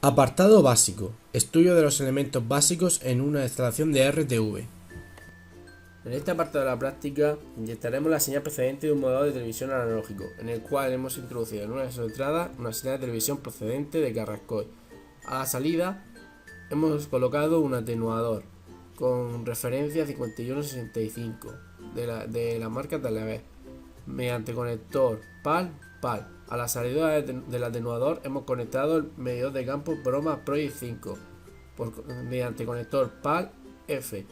Apartado básico. Estudio de los elementos básicos en una instalación de RTV. En este apartado de la práctica inyectaremos la señal procedente de un modulador de televisión analógico, en el cual hemos introducido en una de sus entradas una señal de televisión procedente de Carrascoy. A la salida hemos colocado un atenuador con referencia 5165 de la marca Talavera mediante conector PAL. A la salida del atenuador hemos conectado el medidor de campo Broma Project 5 mediante conector PAL-F.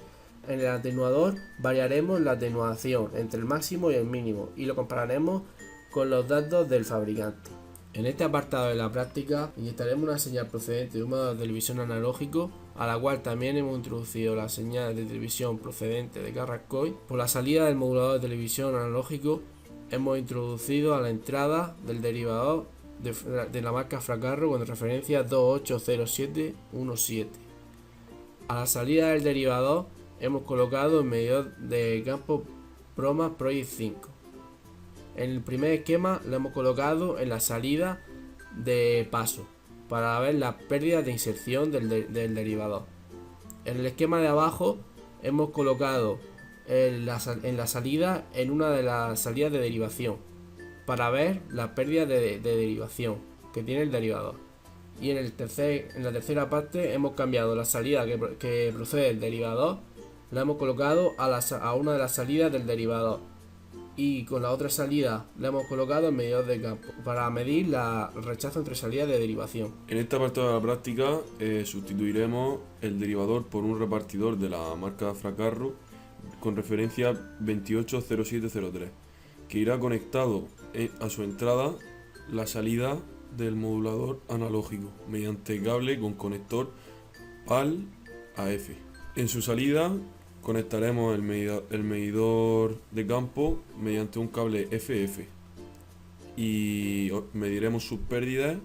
En el atenuador variaremos la atenuación entre el máximo y el mínimo y lo compararemos con los datos del fabricante. En este apartado de la práctica inyectaremos una señal procedente de un modulador de televisión analógico, a la cual también hemos introducido la señal de televisión procedente de Carrascoy. Por la salida del modulador de televisión analógico hemos introducido a la entrada del derivador de la marca Fracarro con referencia 280717. A la salida del derivador hemos colocado el medidor de campo Broma Project 5. En el primer esquema lo hemos colocado en la salida de paso para ver las pérdidas de inserción del derivador. En el esquema de abajo hemos colocado en la salida en una de las salidas de derivación para ver las pérdidas de derivación que tiene el derivador. Y en la tercera parte hemos cambiado la salida que procede del derivador, la hemos colocado a una de las salidas del derivador, y con la otra salida le hemos colocado el medidor de campo para medir el rechazo entre salidas de derivación. En esta parte de la práctica sustituiremos el derivador por un repartidor de la marca Fracarro con referencia 280703, que irá conectado a su entrada la salida del modulador analógico mediante cable con conector PAL a F. En su salida conectaremos el medidor de campo mediante un cable FF y mediremos sus pérdidas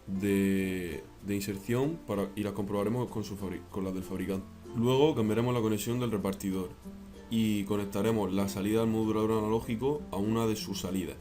de inserción y las comprobaremos con las del fabricante. Luego cambiaremos la conexión del repartidor y conectaremos la salida del modulador analógico a una de sus salidas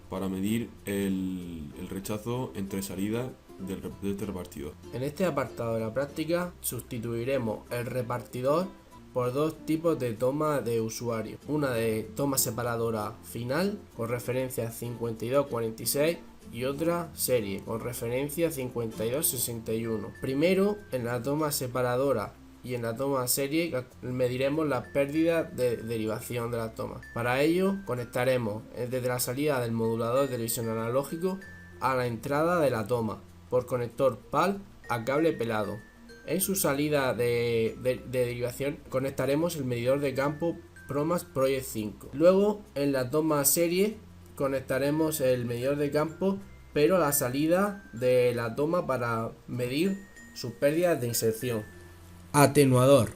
para medir el rechazo entre salidas de este repartidor. En este apartado de la práctica sustituiremos el repartidor por dos tipos de toma de usuario, una de toma separadora final con referencia 5246 y otra serie con referencia 5261. Primero, en la toma separadora y en la toma serie mediremos la pérdida de derivación de la toma. Para ello conectaremos desde la salida del modulador de televisión analógico a la entrada de la toma por conector PAL a cable pelado. En su salida de derivación conectaremos el medidor de campo Promas Project 5. Luego en la toma serie conectaremos el medidor de campo pero a la salida de la toma para medir sus pérdidas de inserción. Atenuador.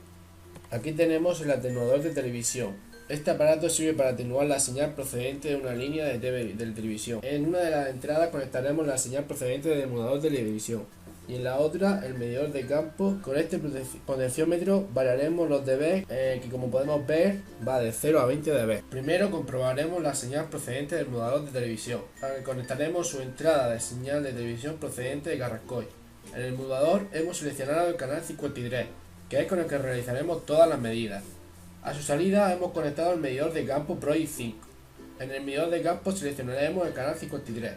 Aquí tenemos el atenuador de televisión. Este aparato sirve para atenuar la señal procedente de una línea de televisión. En una de las entradas conectaremos la señal procedente del emulador de televisión y en la otra el medidor de campo. Con este potenciómetro variaremos los dB, que como podemos ver va de 0 a 20 dB. Primero comprobaremos la señal procedente del emulador de televisión. Conectaremos su entrada de señal de televisión procedente de Carrascoy. En el emulador hemos seleccionado el canal 53, que es con el que realizaremos todas las medidas. A su salida hemos conectado el medidor de campo Project 5. En el medidor de campo seleccionaremos el canal 53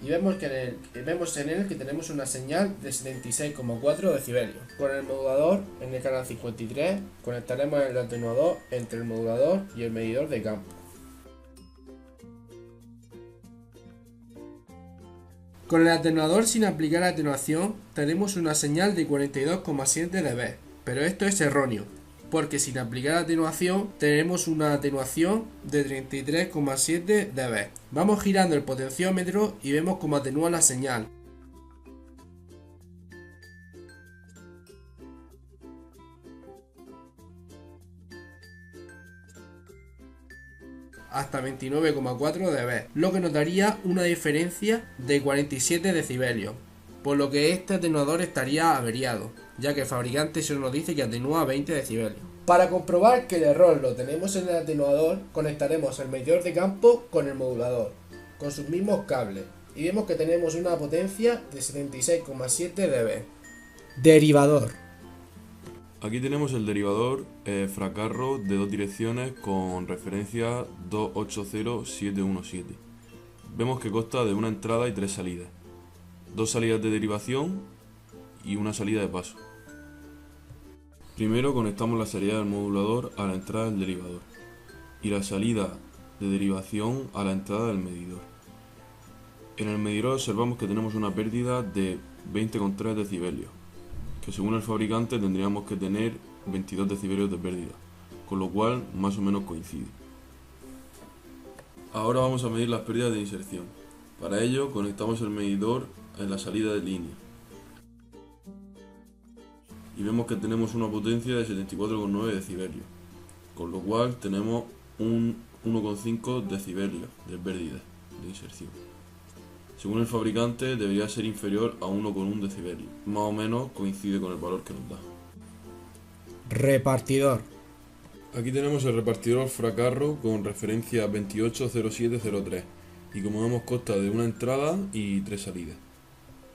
y vemos en él que tenemos una señal de 76,4 decibelios. Con el modulador en el canal 53 conectaremos el atenuador entre el modulador y el medidor de campo. Con el atenuador sin aplicar atenuación tenemos una señal de 42,7 dB, pero esto es erróneo, porque sin aplicar atenuación tenemos una atenuación de 33,7 dB. Vamos girando el potenciómetro y vemos cómo atenúa la señal. Hasta 29,4 dB, lo que nos daría una diferencia de 47 decibelios, por lo que este atenuador estaría averiado, ya que el fabricante solo nos dice que atenúa a 20 decibelios. Para comprobar que el error lo tenemos en el atenuador, conectaremos el medidor de campo con el modulador, con sus mismos cables, y vemos que tenemos una potencia de 76,7 dB. Derivador. Aquí tenemos el derivador Fracarro de dos direcciones con referencia 280717. Vemos que consta de una entrada y tres salidas. Dos salidas de derivación y una salida de paso. Primero conectamos la salida del modulador a la entrada del derivador y la salida de derivación a la entrada del medidor. En el medidor observamos que tenemos una pérdida de 20,3 decibelios, que según el fabricante tendríamos que tener 22 decibelios de pérdida, con lo cual más o menos coincide. Ahora vamos a medir las pérdidas de inserción. Para ello conectamos el medidor en la salida de línea y vemos que tenemos una potencia de 74,9 decibelios, con lo cual tenemos un 1,5 decibelios de pérdida de inserción. Según el fabricante debería ser inferior a 1,1 decibelio, más o menos coincide con el valor que nos da. Repartidor. Aquí tenemos el repartidor Fracarro con referencia 280703 y como vemos consta de una entrada y tres salidas.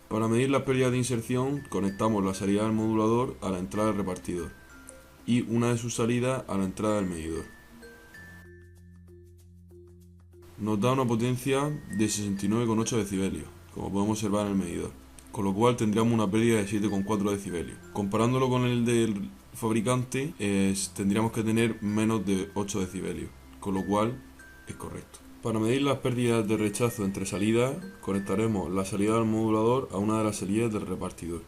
Para medir las pérdidas de inserción conectamos la salida del modulador a la entrada del repartidor y una de sus salidas a la entrada del medidor. Nos da una potencia de 69,8 decibelios, como podemos observar en el medidor, con lo cual tendríamos una pérdida de 7,4 decibelios. Comparándolo con el del fabricante, tendríamos que tener menos de 8 decibelios, con lo cual es correcto. Para medir las pérdidas de rechazo entre salidas, conectaremos la salida del modulador a una de las salidas del repartidor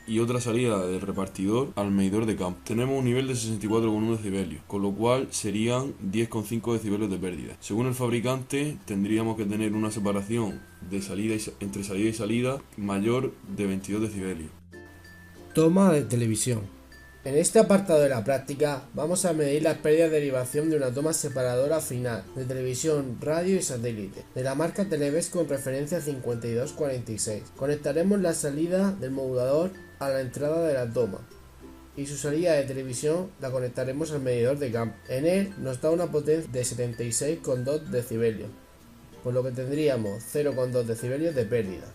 y otra salida del repartidor al medidor de campo. Tenemos un nivel de 64,1 decibelios, con lo cual serían 10,5 decibelios de pérdida. Según el fabricante, tendríamos que tener una separación de entre salida y salida mayor de 22 decibelios. Toma de televisión. En este apartado de la práctica vamos a medir las pérdidas de derivación de una toma separadora final de televisión, radio y satélite de la marca Televes con referencia 5246. Conectaremos la salida del modulador a la entrada de la toma y su salida de televisión la conectaremos al medidor de campo. En él nos da una potencia de 76,2 decibelios, por lo que tendríamos 0,2 decibelios de pérdida.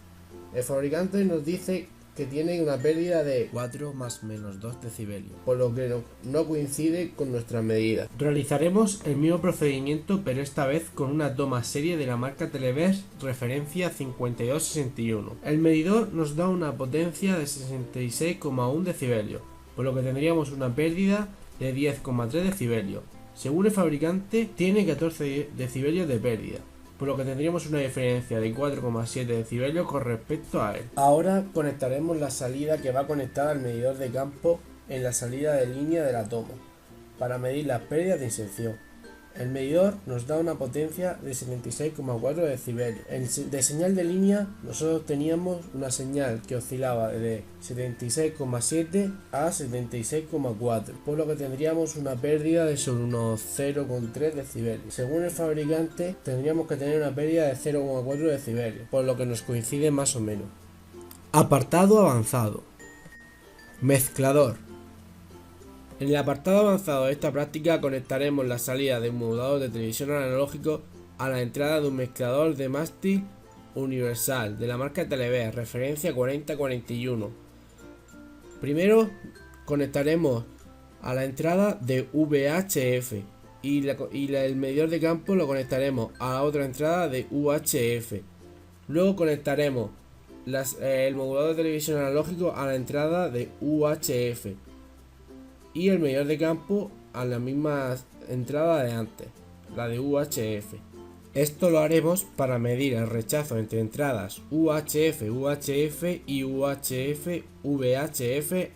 El fabricante nos dice que tiene una pérdida de 4 más menos 2 decibelios, por lo que no coincide con nuestras medidas. Realizaremos el mismo procedimiento, pero esta vez con una toma serie de la marca Televes referencia 5261. El medidor nos da una potencia de 66,1 decibelios, por lo que tendríamos una pérdida de 10,3 decibelios. Según el fabricante, tiene 14 decibelios de pérdida, por lo que tendríamos una diferencia de 4,7 decibelios con respecto a él. Ahora conectaremos la salida que va conectada al medidor de campo en la salida de línea de la toma, para medir las pérdidas de inserción. El medidor nos da una potencia de 76,4 decibelios. De señal de línea nosotros teníamos una señal que oscilaba de 76,7 a 76,4, por lo que tendríamos una pérdida de sobre unos 0,3 decibelios. Según el fabricante tendríamos que tener una pérdida de 0,4 decibelios, por lo que nos coincide más o menos. Apartado avanzado. Mezclador. En el apartado avanzado de esta práctica conectaremos la salida de un modulador de televisión analógico a la entrada de un mezclador de mástil universal de la marca Televes, referencia 4041. Primero conectaremos a la entrada de VHF y el medidor de campo lo conectaremos a la otra entrada de UHF. Luego conectaremos el modulador de televisión analógico a la entrada de UHF y el medidor de campo a la misma entrada de antes, la de UHF. Esto lo haremos para medir el rechazo entre entradas UHF-UHF y UHF-VHF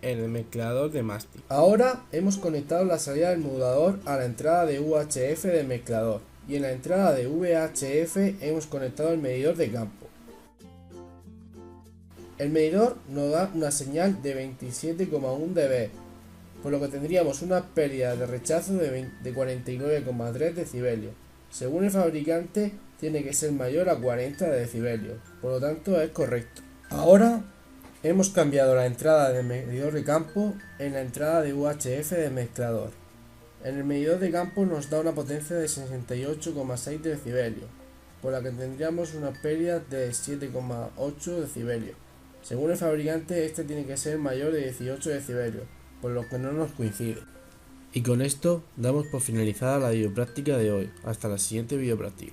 en el mezclador de mástil. Ahora hemos conectado la salida del modulador a la entrada de UHF del mezclador y en la entrada de VHF hemos conectado el medidor de campo. El medidor nos da una señal de 27,1 dB, por lo que tendríamos una pérdida de rechazo de 49,3 decibelios. Según el fabricante, tiene que ser mayor a 40 decibelios, por lo tanto es correcto. Ahora hemos cambiado la entrada del medidor de campo en la entrada de UHF del mezclador. En el medidor de campo nos da una potencia de 68,6 decibelios, por la que tendríamos unas pérdidas de 7,8 decibelios. Según el fabricante, este tiene que ser mayor de 18 decibelios, por lo que no nos coincide. Y con esto damos por finalizada la videopráctica de hoy. Hasta la siguiente videopráctica.